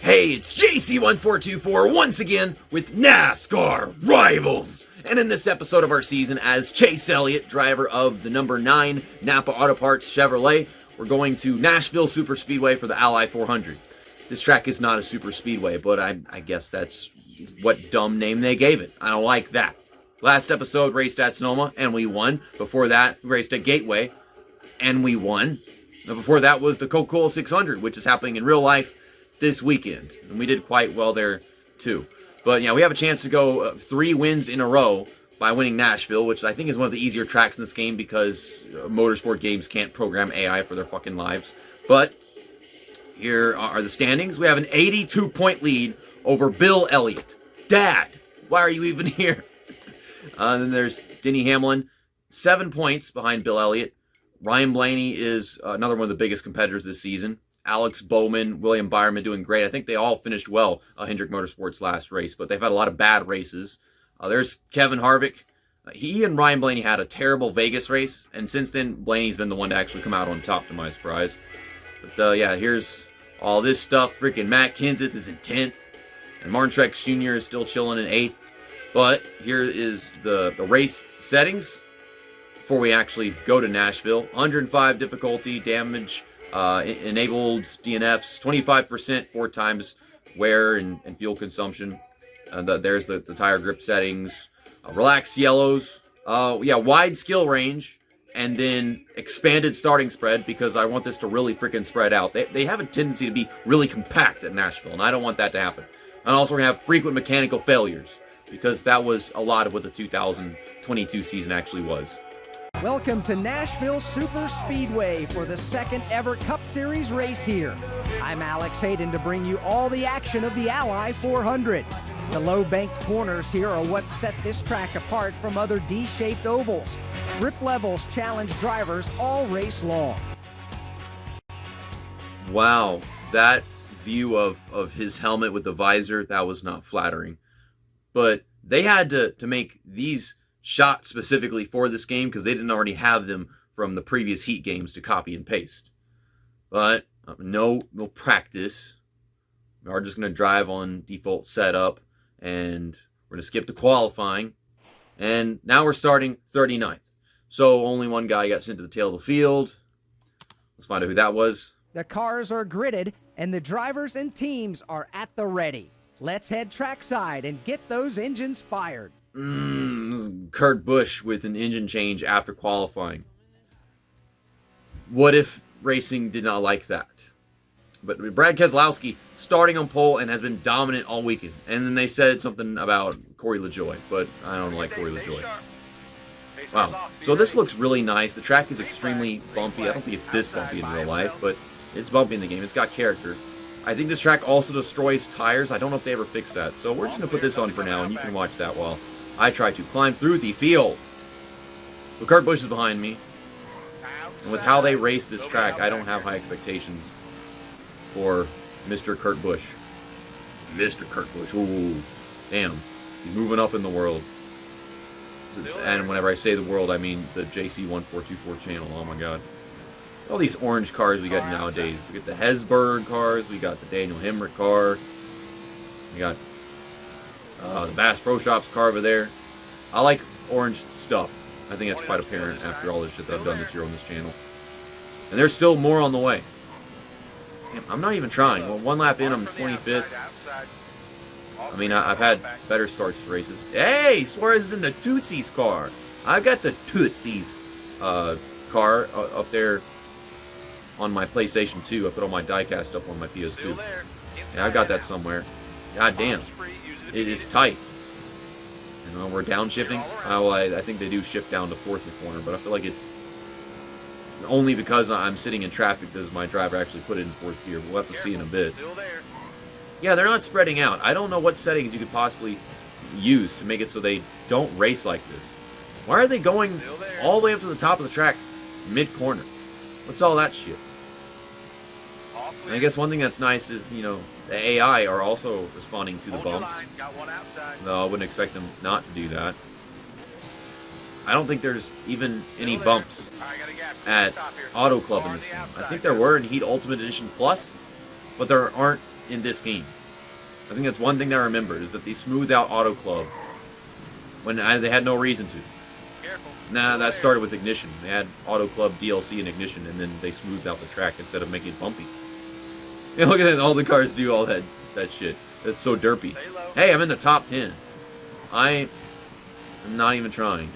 Hey, it's JC1424 once again with NASCAR Rivals. And in this episode of our season, as Chase Elliott, driver of the number 9 Napa Auto Parts Chevrolet, we're going to Nashville Superspeedway for the Ally 400. This track is not a super speedway, but I guess that's what dumb name they gave it. I don't like that. Last episode raced at Sonoma, and we won. Before that, we raced at Gateway, and we won. And before that was the Coca-Cola 600, which is happening in real life this weekend. And we did quite well there, too. But, yeah, we have a chance to go 3 wins in a row by winning Nashville, which I think is one of the easier tracks in this game because motorsport games can't program AI for their fucking lives. But here are the standings. We have an 82-point lead over Bill Elliott. Dad, why are you even here? Then there's Denny Hamlin, 7 points behind Bill Elliott. Ryan Blaney is another one of the biggest competitors this season. Alex Bowman, William Byron doing great. I think they all finished well Hendrick Motorsports' last race, but they've had a lot of bad races. There's Kevin Harvick. He and Ryan Blaney had a terrible Vegas race, and since then, Blaney's been the one to actually come out on top, to my surprise. But yeah, here's all this stuff. Freaking Matt Kenseth is in 10th, and Martin Truex Jr. is still chilling in 8th. But here is the race settings before we actually go to Nashville. 105 difficulty, damage, enabled DNFs, 25%, 4 times wear and fuel consumption. There's the tire grip settings. Relaxed yellows. Wide skill range. And then expanded starting spread because I want this to really freaking spread out. They have a tendency to be really compact at Nashville, and I don't want that to happen. And also we're going to have frequent mechanical failures because that was a lot of what the 2022 season actually was. Welcome to Nashville Superspeedway for the second ever Cup Series race here. I'm Alex Hayden to bring you all the action of the Ally 400. The low banked corners here are what set this track apart from other D-shaped ovals. Grip levels challenge drivers all race long. Wow, that view of his helmet with the visor, that was not flattering. But they had to make these shots specifically for this game because they didn't already have them from the previous Heat games to copy and paste. But no practice. We are just going to drive on default setup, and we're going to skip the qualifying. And now we're starting 39th. So only one guy got sent to the tail of the field. Let's find out who that was. The cars are gridded, and the drivers and teams are at the ready. Let's head trackside and get those engines fired. This is Kurt Busch with an engine change after qualifying. What if racing did not like that? But Brad Keselowski starting on pole and has been dominant all weekend. And then they said something about Corey LaJoie, but I don't like Corey LaJoie. Wow. So this looks really nice. The track is extremely bumpy. I don't think it's this bumpy in real life, but it's bumpy in the game. It's got character. I think this track also destroys tires. I don't know if they ever fixed that. So we're just going to put this on for now, and you can watch that while I try to climb through the field. So Kurt Busch is behind me. And with how they race this track, I don't have high expectations for Mr. Kurt Busch. Mr. Kurt Busch. Ooh, damn. He's moving up in the world. And whenever I say the world, I mean the JC1424 channel. Oh my god. All these orange cars we got nowadays. We got the Hesburg cars. We got the Daniel Hemrick car. We got the Bass Pro Shops car over there. I like orange stuff. I think that's quite apparent after all this shit that I've done this year on this channel. And there's still more on the way. Damn, I'm not even trying. Well, 1 lap in, I'm 25th. I mean, I've had better starts to races. Hey, Suarez is in the Tootsie's car. I've got the Tootsie's car up there on my PlayStation 2. I put all my diecast up on my PS2. Yeah, I've got that somewhere. God damn. It is tight. You know, we're downshifting. Well, I think they do shift down to 4th in the corner, but I feel like it's only because I'm sitting in traffic does my driver actually put it in 4th gear. We'll have to see in a bit. Yeah, they're not spreading out. I don't know what settings you could possibly use to make it so they don't race like this. Why are they going all the way up to the top of the track mid-corner? What's all that shit? And I guess one thing that's nice is, you know, the AI are also responding to the bumps. Though I wouldn't expect them not to do that. I don't think there's even any bumps at Auto Club in this game. I think there were in Heat Ultimate Edition Plus, but there aren't in this game. I think that's one thing I remembered, is that they smoothed out Auto Club when they had no reason to. Nah, that started with Ignition. They had Auto Club DLC and Ignition, and then they smoothed out the track instead of making it bumpy. And look at that, all the cars do all that shit. That's so derpy. Hey, I'm in the top 10. I am not even trying.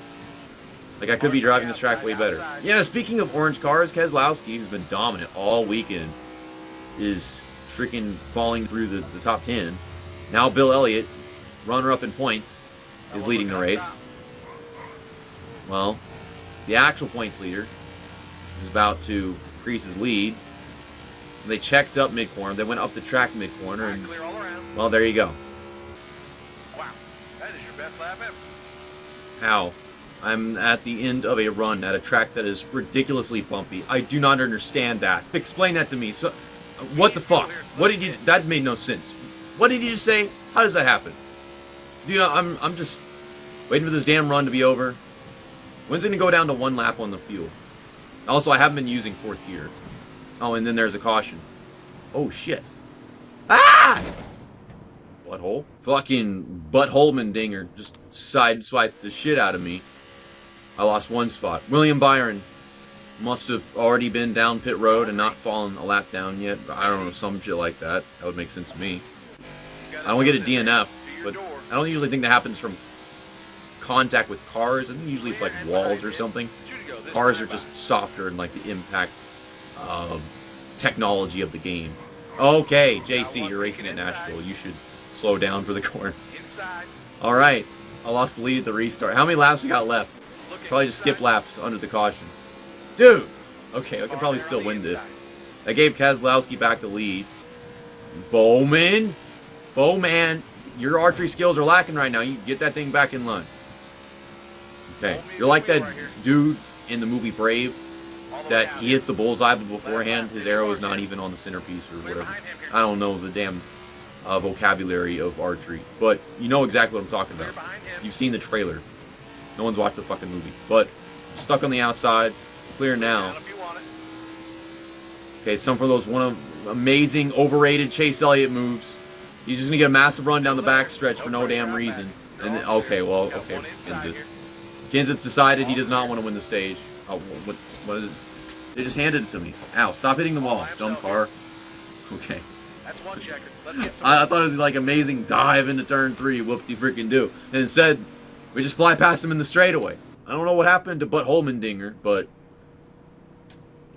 Like, I could be driving this track way better. Yeah, speaking of orange cars, Keselowski, who's been dominant all weekend, is freaking falling through the top 10. Now Bill Elliott, runner-up in points, is leading the race. Well, the actual points leader is about to increase his lead. They checked up mid-corner. They went up the track mid-corner, and, well, there you go. Wow, that is your best lap ever. How? I'm at the end of a run at a track that is ridiculously bumpy. I do not understand that. Explain that to me. So, what the fuck? What did you? That made no sense. What did you just say? How does that happen? Dude, I'm just waiting for this damn run to be over. When's it gonna go down to 1 lap on the fuel? Also, I haven't been using 4th gear. Oh, and then there's a caution. Oh shit! Ah! Butthole. Fucking butthole dinger just sideswiped the shit out of me. I lost 1 spot. William Byron must have already been down pit road and not fallen a lap down yet. I don't know, some shit like that. That would make sense to me. I don't get a DNF, but I don't usually think that happens from contact with cars. I think usually it's like walls or something. Cars are just softer and like the impact technology of the game. Okay, JC, you're racing at Nashville. You should slow down for the corner. Alright, I lost the lead at the restart. How many laps we got left? Probably just skip laps under the caution. Dude! Okay, I can probably still win this. I gave Keselowski back the lead. Bowman, your archery skills are lacking right now. You get that thing back in line. Okay, you're like that dude in the movie Brave that he hits the bullseye, but beforehand his arrow is not even on the centerpiece or whatever. I don't know the damn vocabulary of archery, but you know exactly what I'm talking about. You've seen the trailer. No one's watched the fucking movie. But stuck on the outside, clear now. Okay, some for those amazing overrated Chase Elliott moves. He's just gonna get a massive run down the backstretch for no damn reason. And then, okay, Kenseth decided he does not want to win the stage. Oh, what is it? They just handed it to me. Ow, stop hitting the wall, dumb car. Okay. I thought it was like amazing dive into turn 3, whoop-de-freaking-do. And instead, we just fly past him in the straightaway. I don't know what happened to Butthole Dinger, but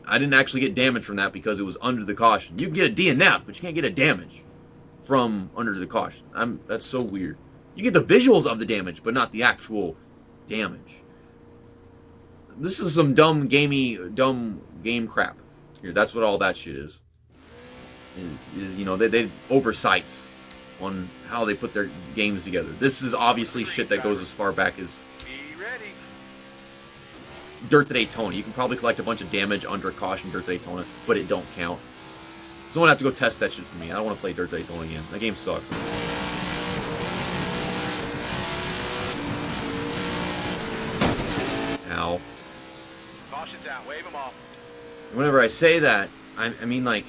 I didn't actually get damage from that because it was under the caution. You can get a DNF, but you can't get a damage from under the caution. That's so weird. You get the visuals of the damage, but not the actual damage. This is some dumb game crap. Here, that's what all that shit is. You know, they oversights on how they put their games together. This is obviously shit that goes as far back as Dirt to Daytona. You can probably collect a bunch of damage under a caution Dirt to Daytona, but it don't count. Someone have to go test that shit for me. I don't want to play Dirt to Daytona again. That game sucks. Ow. Caution's out. Wave them off. Whenever I say that, I mean, like,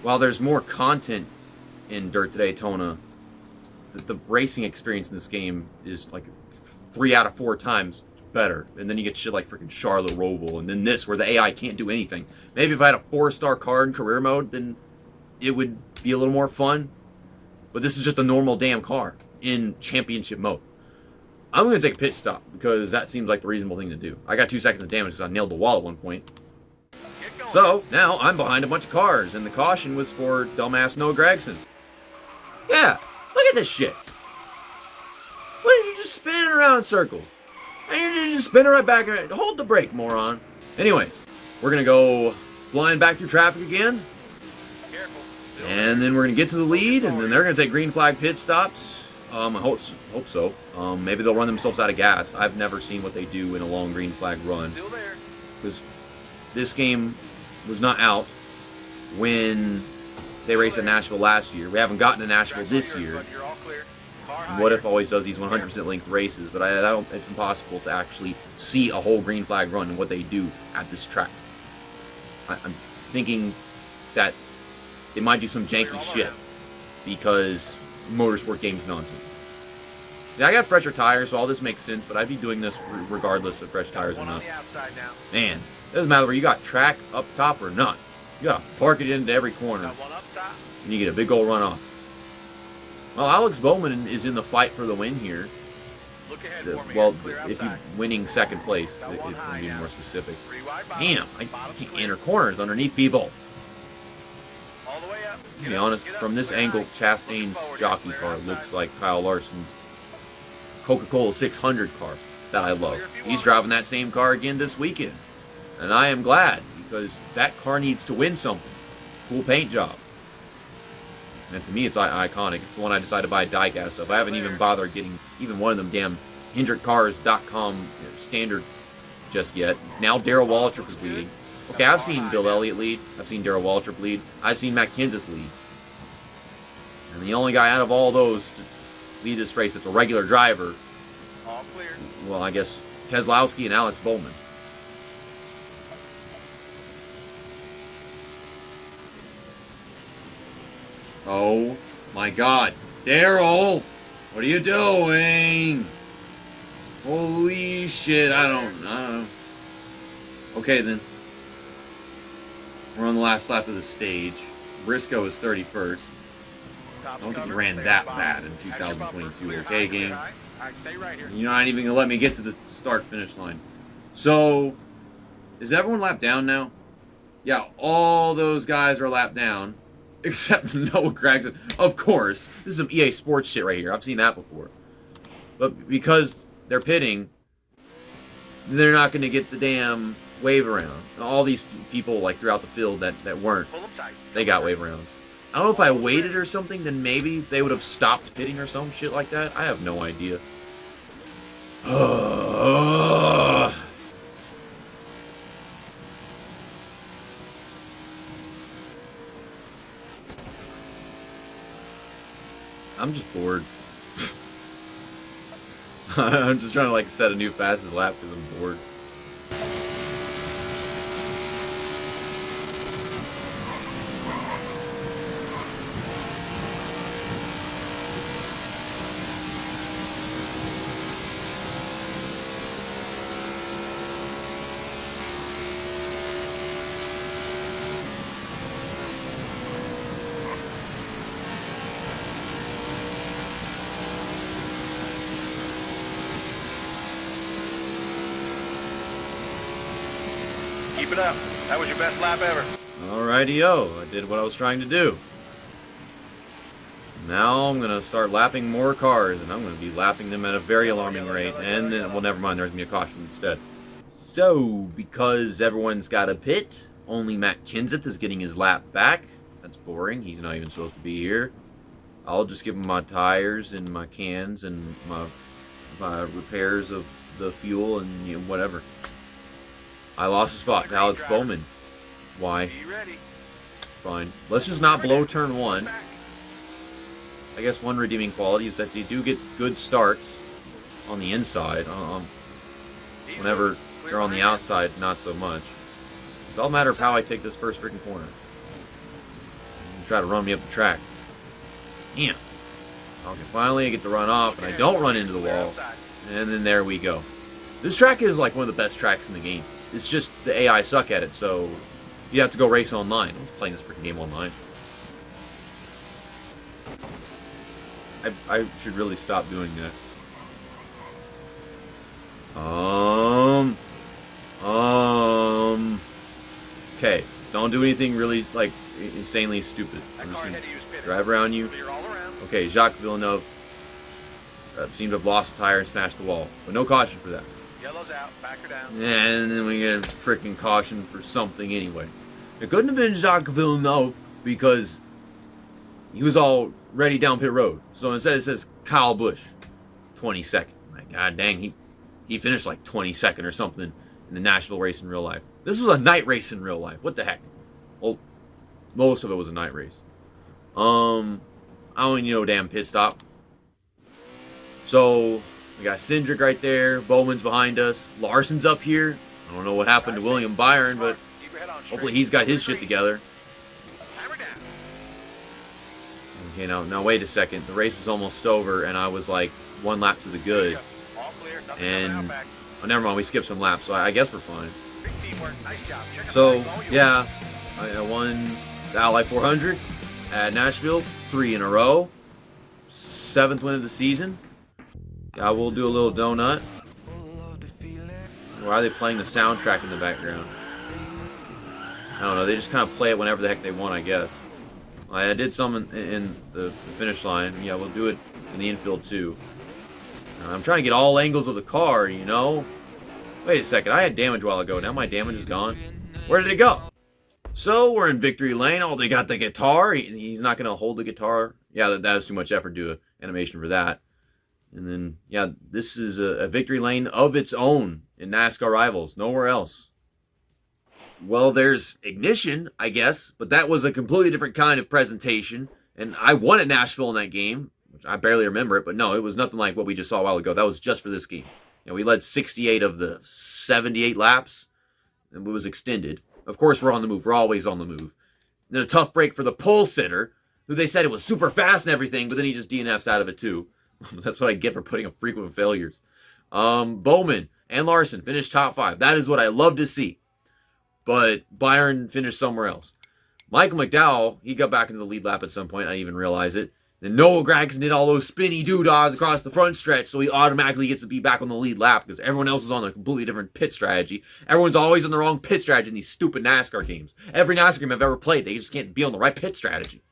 while there's more content in Dirt to Daytona, the racing experience in this game is like 3 out of 4 times better. And then you get shit like freaking Charlotte Roval, and then this where the AI can't do anything. Maybe if I had a 4-star car in career mode, then it would be a little more fun. But this is just a normal damn car in championship mode. I'm going to take a pit stop because that seems like the reasonable thing to do. I got 2 seconds of damage because I nailed the wall at one point. So, now I'm behind a bunch of cars, and the caution was for dumbass Noah Gragson. Yeah, look at this shit. What are you just spinning around in circles? And you're just spinning right back around. Hold the brake, moron. Anyways, we're going to go flying back through traffic again. And then we're going to get to the lead, and then they're going to take green flag pit stops. I hope so. Maybe they'll run themselves out of gas. I've never seen what they do in a long green flag run. Because this game was not out when they raced at Nashville last year. We haven't gotten to Nashville this year. What If always does these 100% length races, but it's impossible to actually see a whole green flag run and what they do at this track. I'm thinking that they might do some janky shit. because motorsport game's nonsense. Yeah, I got fresher tires, so all this makes sense, but I'd be doing this regardless of fresh tires or not. Man, it doesn't matter where you got track up top or not. You gotta park it into every corner, and you get a big old runoff. Well, Alex Bowman is in the fight for the win here. Well, if he's winning second place, if I'm being more specific. Damn, I can't enter corners underneath people. To be honest, from this angle, Chastain's jockey car looks like Kyle Larson's Coca-Cola 600 car that I love. He's driving that same car again this weekend. And I am glad, because that car needs to win something. Cool paint job. And to me, it's iconic. It's the one I decided to buy diecast of. I haven't even bothered getting even one of them damn HendrickCars.com standard just yet. Now Darrell Waltrip is leading. Okay, I've seen Bill Elliott lead. I've seen Darrell Waltrip lead. I've seen Matt Kenseth lead. And the only guy out of all those to lead this race that's a regular driver, All clear. well, I guess Keselowski and Alex Bowman. Oh my God, Darrell, what are you doing? Holy shit, I don't know. Okay then, we're on the last lap of the stage. Briscoe is 31st. I don't think he ran that bad in 2022, okay, game? You're not even going to let me get to the start-finish line. So, is everyone lapped down now? Yeah, all those guys are lapped down, except Noah Gragson. Of course, this is some EA Sports shit right here. I've seen that before. But because they're pitting, they're not going to get the damn wave around. All these people, like, throughout the field that weren't, they got wave rounds. I don't know if I waited or something, then maybe they would have stopped pitting or some shit like that. I have no idea. I'm just bored. I'm just trying to, like, set a new fastest lap because I'm bored. Keep it up. That was your best lap ever. Alrighty-o, I did what I was trying to do. Now I'm going to start lapping more cars, and I'm going to be lapping them at a very alarming rate. And then, well, never mind, there's going to be a caution instead. So, because everyone's got a pit, only Matt Kenseth is getting his lap back. That's boring. He's not even supposed to be here. I'll just give him my tires and my cans and my repairs of the fuel and, you know, whatever. I lost a spot to Alex Bowman. Why? Fine. Let's just not blow turn one. I guess one redeeming quality is that they do get good starts on the inside. Whenever they're on the outside, not so much. It's all a matter of how I take this first freaking corner. Try to run me up the track. Damn. Okay, finally I get to run off, and I don't run into the wall. And then there we go. This track is like one of the best tracks in the game. It's just the AI suck at it, so you have to go race online. I was playing this freaking game online. I should really stop doing that. Okay, don't do anything really, like, insanely stupid. I'm just gonna drive around you. Okay, Jacques Villeneuve seemed to have lost a tire and smashed the wall, but no caution for that. Yellow's out. Back her down. And then we get a freaking caution for something anyways. It couldn't have been Jacques Villeneuve because he was all ready down pit road. So instead it says Kyle Busch, 22nd. Like, god dang, he finished like 22nd or something in the Nashville race in real life. This was a night race in real life. What the heck? Well, most of it was a night race. I don't even know damn pit stop. So we got Cindric right there. Bowman's behind us. Larson's up here. I don't know what happened to William Byron, but hopefully he's got his shit together. Okay, now wait a second. The race was almost over, and I was like 1 lap to the good. All clear. Nothing And coming out back. oh, never mind. We skipped some laps, so I guess we're fine. Big teamwork. Nice job. Check out So the brakes, all you. yeah, I won the Ally 400 at Nashville 3 in a row. 7th win of the season. Yeah, we'll do a little donut. Why are they playing the soundtrack in the background? I don't know. They just kind of play it whenever the heck they want, I guess. I did some in the finish line. Yeah, we'll do it in the infield too. I'm trying to get all angles of the car, you know? Wait a second. I had damage a while ago. Now my damage is gone. Where did it go? So we're in victory lane. Oh, they got the guitar. He's not going to hold the guitar. Yeah, that was too much effort to do an animation for that. And then, yeah, this is a victory lane of its own in NASCAR Rivals. Nowhere else. Well, there's Ignition, I guess, but that was a completely different kind of presentation. And I won at Nashville in that game, which I barely remember it, but no, it was nothing like what we just saw a while ago. That was just for this game. You know, we led 68 of the 78 laps, and it was extended. Of course, we're on the move. We're always on the move. And then a tough break for the pole sitter, who they said it was super fast and everything, but then he just DNFs out of it too. That's what I get for putting up frequent failures. Bowman and Larson finished top 5. That is what I love to see. But Byron finished somewhere else. Michael McDowell, he got back into the lead lap at some point. I didn't even realize it. Then Noah Gragson did all those spinny doodads across the front stretch, so he automatically gets to be back on the lead lap because everyone else is on a completely different pit strategy. Everyone's always on the wrong pit strategy in these stupid NASCAR games. Every NASCAR game I've ever played, they just can't be on the right pit strategy.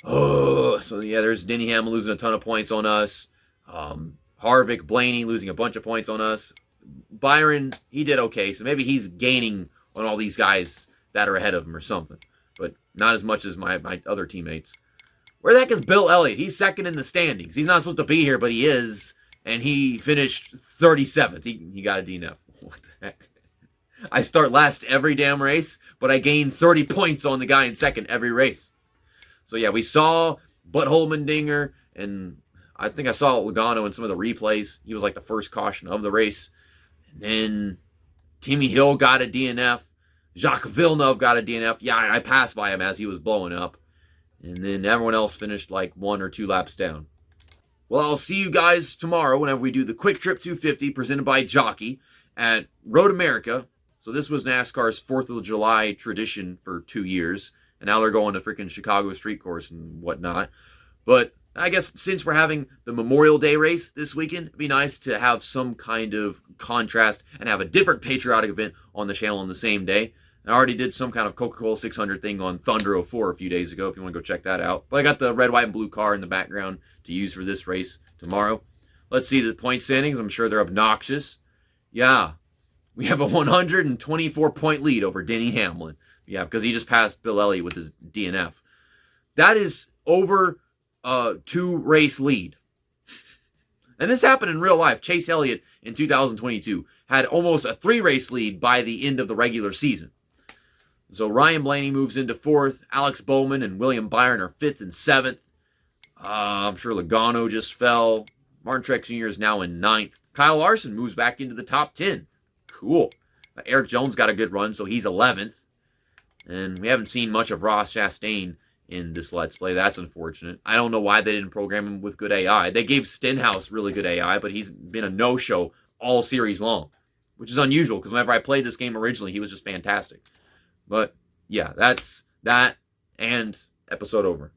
Oh, so yeah, there's Denny Hamlin losing a ton of points on us. Harvick, Blaney losing a bunch of points on us. Byron, he did okay, so maybe he's gaining on all these guys that are ahead of him or something. But not as much as my other teammates. Where the heck is Bill Elliott? He's second in the standings. He's not supposed to be here, but he is. And he finished 37th. He got a DNF. What the heck? I start last every damn race, but I gain 30 points on the guy in second every race. So yeah, we saw Butthole Mendinger, and I think I saw Logano in some of the replays. He was like the first caution of the race. And then Timmy Hill got a DNF. Jacques Villeneuve got a DNF. Yeah, I passed by him as he was blowing up. And then everyone else finished like 1 or 2 laps down. Well, I'll see you guys tomorrow whenever we do the Quick Trip 250 presented by Jockey at Road America. So this was NASCAR's 4th of July tradition for 2 years. And now they're going to freaking Chicago Street Course and whatnot. But I guess since we're having the Memorial Day race this weekend, it'd be nice to have some kind of contrast and have a different patriotic event on the channel on the same day. I already did some kind of Coca-Cola 600 thing on Thunder 04 a few days ago if you want to go check that out. But I got the red, white, and blue car in the background to use for this race tomorrow. Let's see the point standings. I'm sure they're obnoxious. Yeah, we have a 124-point lead over Denny Hamlin. Yeah, because he just passed Bill Elliott with his DNF. That is over a 2-race lead. And this happened in real life. Chase Elliott in 2022 had almost a 3-race lead by the end of the regular season. So Ryan Blaney moves into 4th. Alex Bowman and William Byron are 5th and 7th. I'm sure Logano just fell. Martin Truex Jr. is now in 9th. Kyle Larson moves back into the top 10. Cool. Eric Jones got a good run, so he's 11th. And we haven't seen much of Ross Chastain in this Let's Play. That's unfortunate. I don't know why they didn't program him with good AI. They gave Stenhouse really good AI, but he's been a no-show all series long, which is unusual because whenever I played this game originally, he was just fantastic. But yeah, that's that, and episode over.